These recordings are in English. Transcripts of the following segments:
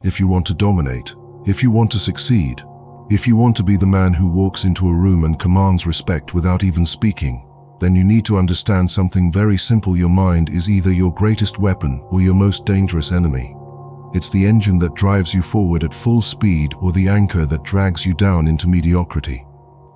If you want to dominate, if you want to succeed, if you want to be the man who walks into a room and commands respect without even speaking, then you need to understand something very simple. Your mind is either your greatest weapon or your most dangerous enemy. It's the engine that drives you forward at full speed or the anchor that drags you down into mediocrity.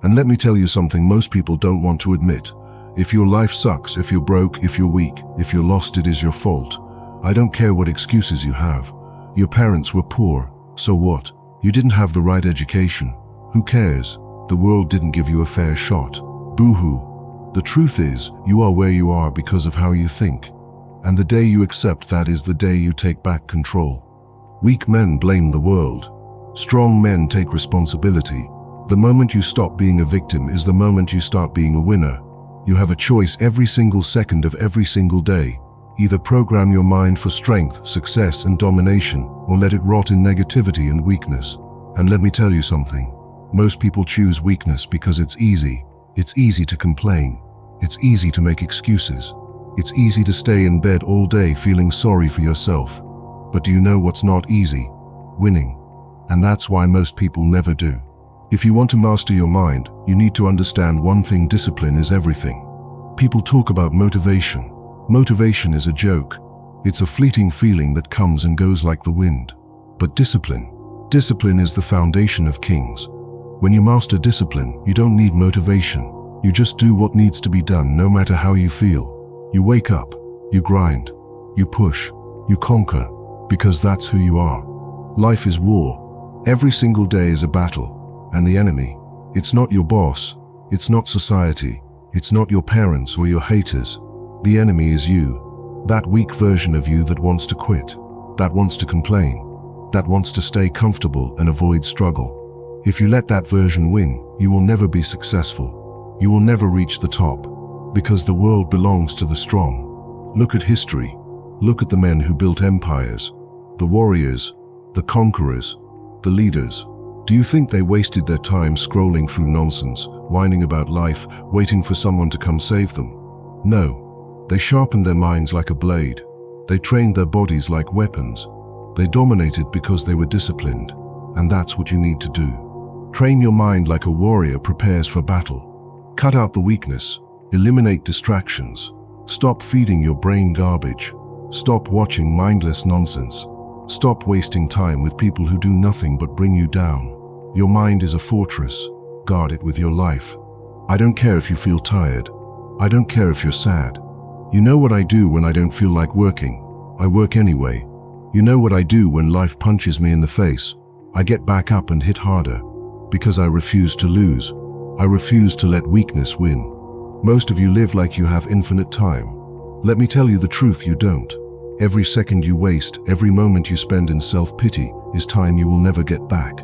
And let me tell you something most people don't want to admit. If your life sucks, if you're broke, if you're weak, if you're lost, it is your fault. I don't care what excuses you have. Your parents were poor, so what? You didn't have the right education. Who cares? The world didn't give you a fair shot. Boo-hoo. The truth is, you are where you are because of how you think. And the day you accept that is the day you take back control. Weak men blame the world. Strong men take responsibility. The moment you stop being a victim is the moment you start being a winner. You have a choice every single second of every single day. Either program your mind for strength, success, and domination, or let it rot in negativity and weakness. And let me tell you something. Most people choose weakness because it's easy. It's easy to complain. It's easy to make excuses. It's easy to stay in bed all day feeling sorry for yourself. But do you know what's not easy? Winning. And that's why most people never do. If you want to master your mind, you need to understand one thing: discipline is everything. People talk about motivation. Motivation is a joke. It's a fleeting feeling that comes and goes like the wind. But discipline is the foundation of kings. When you master discipline, you don't need motivation. You just do what needs to be done no matter how you feel. You wake up, you grind, you push, you conquer, because that's who you are. Life is war. Every single day is a battle. And the enemy, it's not your boss, it's not society, it's not your parents or your haters. The enemy is you, that weak version of you that wants to quit, that wants to complain, that wants to stay comfortable and avoid struggle. If you let that version win, you will never be successful. You will never reach the top, because the world belongs to the strong. Look at history. Look at the men who built empires, the warriors, the conquerors, the leaders. Do you think they wasted their time scrolling through nonsense, whining about life, waiting for someone to come save them? No. They sharpened their minds like a blade. They trained their bodies like weapons. They dominated because they were disciplined. And that's what you need to do. Train your mind like a warrior prepares for battle. Cut out the weakness. Eliminate distractions. Stop feeding your brain garbage. Stop watching mindless nonsense. Stop wasting time with people who do nothing but bring you down. Your mind is a fortress. Guard it with your life. I don't care if you feel tired. I don't care if you're sad. You know what I do when I don't feel like working? I work anyway. You know what I do when life punches me in the face? I get back up and hit harder. Because I refuse to lose. I refuse to let weakness win. Most of you live like you have infinite time. Let me tell you the truth, you don't. Every second you waste, every moment you spend in self-pity is time you will never get back.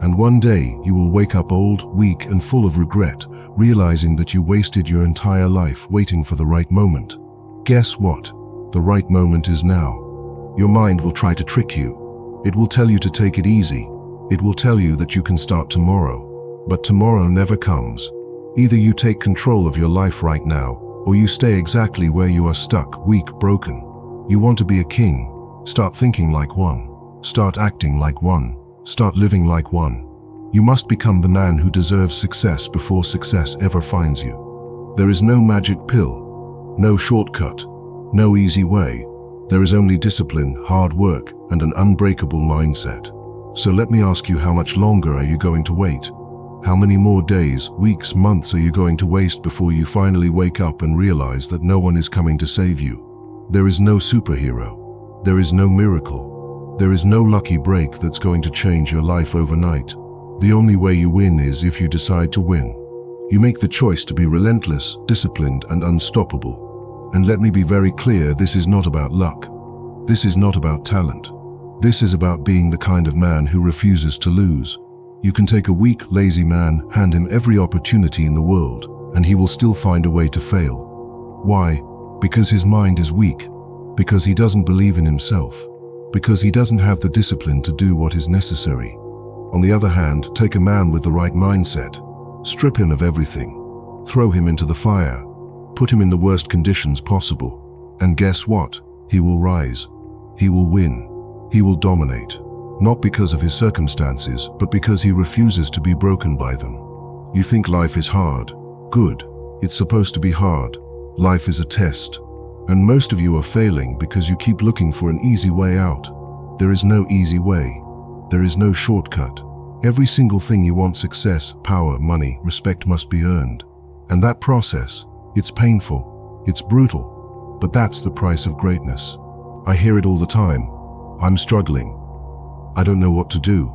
And one day you will wake up old, weak, and full of regret, realizing that you wasted your entire life waiting for the right moment. Guess what? The right moment is now. Your mind will try to trick you. It will tell you to take it easy. It will tell you that you can start tomorrow. But tomorrow never comes. Either you take control of your life right now, or you stay exactly where you are stuck, weak, broken. You want to be a king? Start thinking like one. Start acting like one. Start living like one. You must become the man who deserves success before success ever finds you. There is no magic pill. No shortcut, no easy way. There is only discipline, hard work, and an unbreakable mindset. So let me ask you, how much longer are you going to wait? How many more days, weeks, months are you going to waste before you finally wake up and realize that no one is coming to save you? There is no superhero. There is no miracle. There is no lucky break that's going to change your life overnight. The only way you win is if you decide to win. You make the choice to be relentless, disciplined, and unstoppable. And let me be very clear, this is not about luck. This is not about talent. This is about being the kind of man who refuses to lose. You can take a weak, lazy man, hand him every opportunity in the world, and he will still find a way to fail. Why? Because his mind is weak. Because he doesn't believe in himself. Because he doesn't have the discipline to do what is necessary. On the other hand, take a man with the right mindset. Strip him of everything. Throw him into the fire. Put him in the worst conditions possible. And guess what? He will rise. He will win. He will dominate. not because of his circumstances, but because he refuses to be broken by them. You think life is hard. Good. It's supposed to be hard. Life is a test. And most of you are failing because you keep looking for an easy way out. There is no easy way. There is no shortcut. Every single thing you want, success, power, money, respect, must be earned. And that process, it's painful, it's brutal, but that's the price of greatness. I hear it all the time. I'm struggling. I don't know what to do.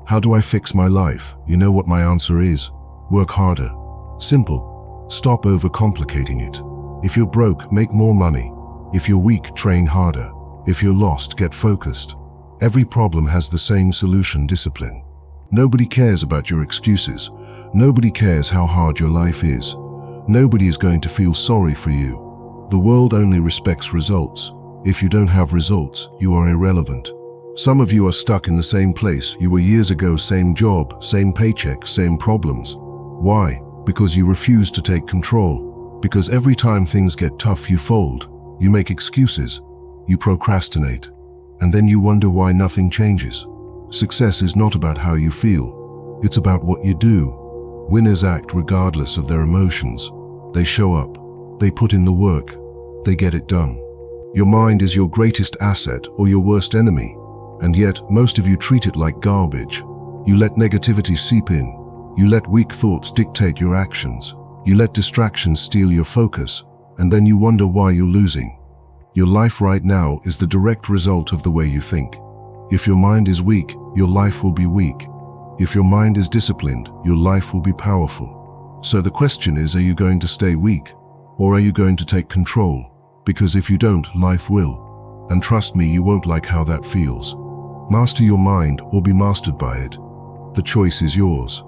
How do I fix my life? You know what my answer is? Work harder. Simple. Stop overcomplicating it. If you're broke, make more money. If you're weak, train harder. If you're lost, get focused. Every problem has the same solution: discipline. Nobody cares about your excuses. Nobody cares how hard your life is. Nobody is going to feel sorry for you. The world only respects results. If you don't have results, you are irrelevant. Some of you are stuck in the same place you were years ago, same job, same paycheck, same problems. Why? Because you refuse to take control. Because every time things get tough, you fold. You make excuses. You procrastinate. And then you wonder why nothing changes. Success is not about how you feel. It's about what you do. Winners act regardless of their emotions. They show up. They put in the work. They get it done. Your mind is your greatest asset or your worst enemy. And yet, most of you treat it like garbage. You let negativity seep in. You let weak thoughts dictate your actions. You let distractions steal your focus. And then you wonder why you're losing. Your life right now is the direct result of the way you think. If your mind is weak, your life will be weak. If your mind is disciplined, your life will be powerful. So the question is, are you going to stay weak? Or are you going to take control? Because if you don't, life will. And trust me, you won't like how that feels. Master your mind or be mastered by it. The choice is yours.